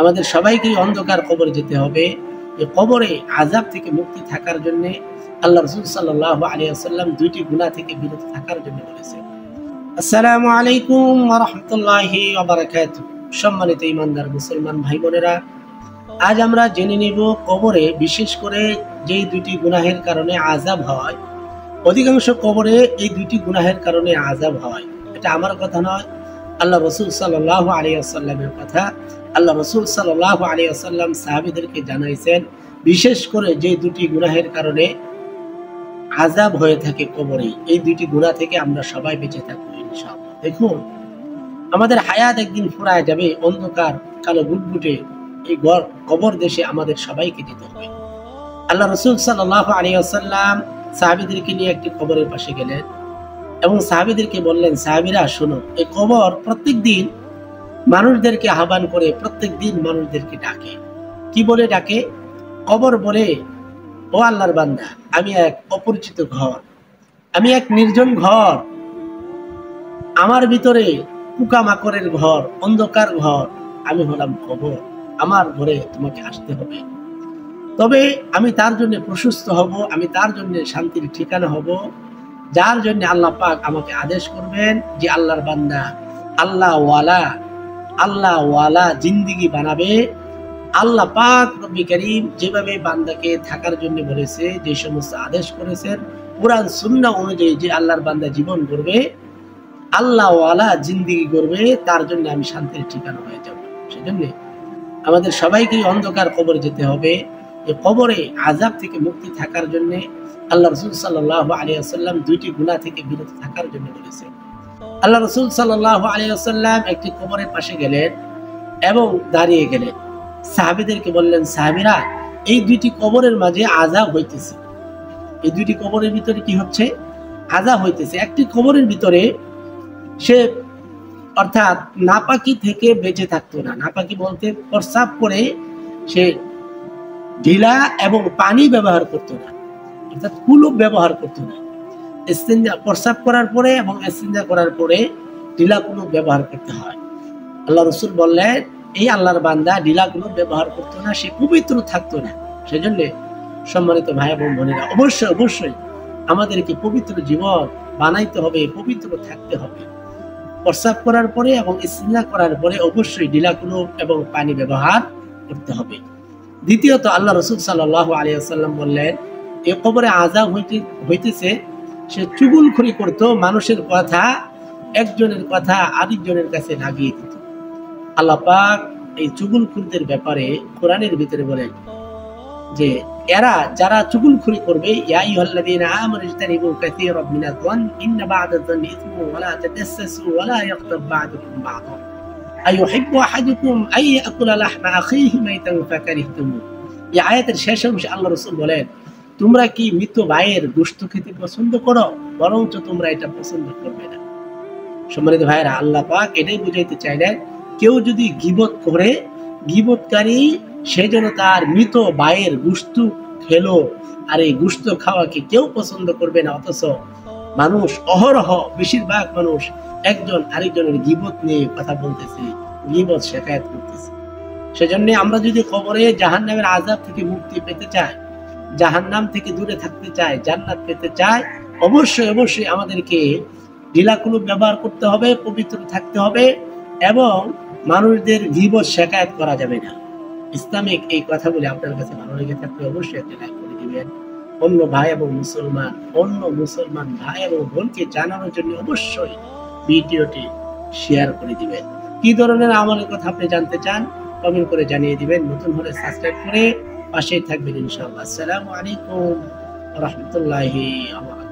আমাদের সবাইকে অন্ধকার কবরে যেতে হবে। এই কবরে আযাব থেকে মুক্তি থাকার জন্য আল্লাহ রাসূল সাল্লাল্লাহু আলাইহি ওয়াসাল্লাম দুইটি গুনাহ থেকে বিরত থাকার জন্য বলেছেন। আসসালামু আলাইকুম ওয়া রাহমাতুল্লাহি ওয়া বারাকাতুহু। সম্মানিত ঈমানদার মুসলমান ভাই বোনেরা, আজ আমরা জেনে নিব কবরে বিশেষ করে যেই দুইটি গুনাহের কারণে আযাব হয়। অধিকাংশ কবরে এই দুইটি গুনাহের কারণে আযাব হয়। এটা আমার কথা নয়, আল্লাহ রাসূল সাল্লাল্লাহু আলাইহি ওয়াসাল্লামের কথা। আল্লাহ রাসূল সাল্লাল্লাহু আলাইহি ওয়াসাল্লাম সাহাবীদেরকে জানাইছেন বিশেষ করে যে দুটি গুনাহের কারণে আযাব হয়ে থাকে কবরে, এই দুইটি গুনাহ থেকে আমরা সবাই বেঁচে থাকবো ইনশাআল্লাহ। দেখুন, আমাদের হায়াত একদিন ফুরায় যাবে, অন্ধকার কালো গুটগুটে এই কবর দেশে আমাদের সবাইকে যেতে হবে। আল্লাহ রাসূল সাল্লাল্লাহু আলাইহি ওয়াসাল্লাম সাহাবীদেরকে নিয়ে একটি কবরের পাশে গেলেন এবং সাহাবীদেরকে বললেন, সাহাবীরা শোনো, এই কবর প্রত্যেকদিন মানুষদেরকে আহ্বান করে, প্রত্যেকদিন মানুষদেরকে ডাকে। কি বলে ডাকে? কবর বলে, ও আল্লাহর বান্দা, আমি এক অপরিচিত ঘর, আমি এক নির্জন ঘর, আমার ভিতরে পোকামাকড়ের ঘর, অন্ধকার ঘর, আমি হলাম কবর, আমার ঘরে তোমাকে আসতে হবে। তবে আমি তার জন্য প্রশস্ত হব, আমি তার জন্য শান্তির ঠিকানা হব, যার জন্য আল্লাহ পাক আমাকে আদেশ করবেন যে আল্লাহর বান্দা আল্লাহ ওয়ালা জিন্দেগি বানাবে। আল্লাহ পাক রব্বি কারীম যেভাবে বান্দাকে থাকার জন্য বলেছে, যে সমস্ত আদেশ করেছেন কুরআন সুন্নাহ অনুযায়ী যে আল্লাহর বান্দা জীবন করবে, আল্লাহ ওয়ালা জিন্দেগি করবে, তার জন্য আমি শান্তির ঠিকানা হয়ে যাব। সেজন্য আমাদের সবাইকে অন্ধকার কবরে যেতে হবে। এই কবরে আযাব থেকে মুক্তি থাকার জন্য আল্লাহ রাসূল সাল্লাল্লাহু আলাইহি ওয়াসাল্লাম দুইটি গুনাহ থেকে বিরত থাকার জন্য বলেছেন। আল্লাহ রাসূল সাল্লাল্লাহু আলাইহি ওয়াসাল্লাম একটি কবরের পাশে গেলেন এবং দাঁড়িয়ে গেলেন। সাহাবীদেরকে বললেন, সাহাবীরা, এই দুইটি কবরের মাঝে আযাব হইতেছে। এই দুইটি কবরের ভিতরে কি হচ্ছে? আযাব হইতেছে। একটি কবরের ভিতরে সে অর্থাৎ নাপাকি থেকে বেঁচে থাকতো না। নাপাকি বলতে প্রস্রাব করে সে ঢিলা এবং পানি ব্যবহার করতো না, অর্থাৎ কুলুপ ব্যবহার করতো না। ইস্তিনজা প্রস্রাব করার পরে এবং ইস্তিনজা করার পরে ঢিলা কুলুপ ব্যবহার করতে হয়। আল্লাহ রাসূল বললেন, এই আল্লাহর বান্দা ঢিলা কুলুপ ব্যবহার করতো না, সে পবিত্র থাকতো না। সেজন্য সম্মানিত ভাই এবং বোনেরা, অবশ্যই আমাদেরকে পবিত্র জীবন বানাইতে হবে, পবিত্র থাকতে হবে। প্রস্রাব করার পরে এবং ইস্তিনজা করার পরে অবশ্যই ঢিলা কুলুপ এবং পানি ব্যবহার করতে হবে। দ্বিতীয়ত আল্লাহ রাসূল সাল্লাল্লাহু আলাইহি ওয়াসাল্লাম বললেন, এই কবরে আযাব হইতেছে, সে চুগলখড়ি করত, মানুষের কথা, একজনের কথা আরেকজনের কাছে লাগিয়ে দিত। আল্লাহ পাক এই চুগলখড়িদের ব্যাপারে কোরআনের ভিতরে বলেন যে এরা যারা চুগলখড়ি করবে, ইয়া আইয়ুহাল্লাযীনা আমানু ইজতানিবু কাসীরাম মিনায-যন্নি ইন্না বা'দায-যন্নি ইসমুন ওয়া লা তাজাসসাসু ওয়া লা ইয়াগতাব বা'দুকুম বা'দা আইয়ুহিব্বু আহাদুকুম আইয়াকুলা লাহমা আখিহি মাইতান ফাকারিহতুমু। এই আয়াতের শেষ অংশে আল্লাহ রাসূল বলেন, তোমরা কি মৃত ভাইয়ের গোশত খেতে পছন্দ করো? বরঞ্চ তোমরা এটা পছন্দ করবে না। সম্মানিত ভাইয়েরা, আল্লাহ পাক এটাই বুঝাইতে চাইলেন, কেউ যদি গীবত করে, গীবতকারী সে যেন তার মৃত ভাইয়ের গোশত খেলো, আর এই গোশত খাওয়াকে কেউ পছন্দ করবে না। অথচ মানুষ অহরহ, বেশিরভাগ মানুষ একজন আরেকজনের গীবত নিয়ে কথা বলতেছে, গীবত শেখায়ত করতেছে। সেজন্য আমরা যদি কবরে জাহান্নামের আযাব থেকে মুক্তি পেতে চাই, জাহান্নাম থেকে দূরে থাকতে চাই, জান্নাত পেতে চাই, অবশ্যই আমাদেরকে ঢিলা কুলুপ ব্যবহার করতে হবে, পবিত্র থাকতে হবে এবং মানুষদের গীবত শেখায়ত করা যাবে না। ইসলামিক এই কথাগুলি আপনার কাছে ভালো লেগে থাকলে অবশ্যই একটা লাইক করে দিবেন। অন্য মুসলমান ভাই এবং বোনকে জানানোর জন্য অবশ্যই ভিডিওটি শেয়ার করে দিবেন। কি ধরনের আমলের কথা আপনি জানতে চান কমেন্ট করে জানিয়ে দিবেন। নতুন হলে সাবস্ক্রাইব করে পাশেই থাকবেন ইনশাআল্লাহ। আসসালামু আলাইকুম ওয়া রাহমাতুল্লাহি ওয়া বারাকাতুহু।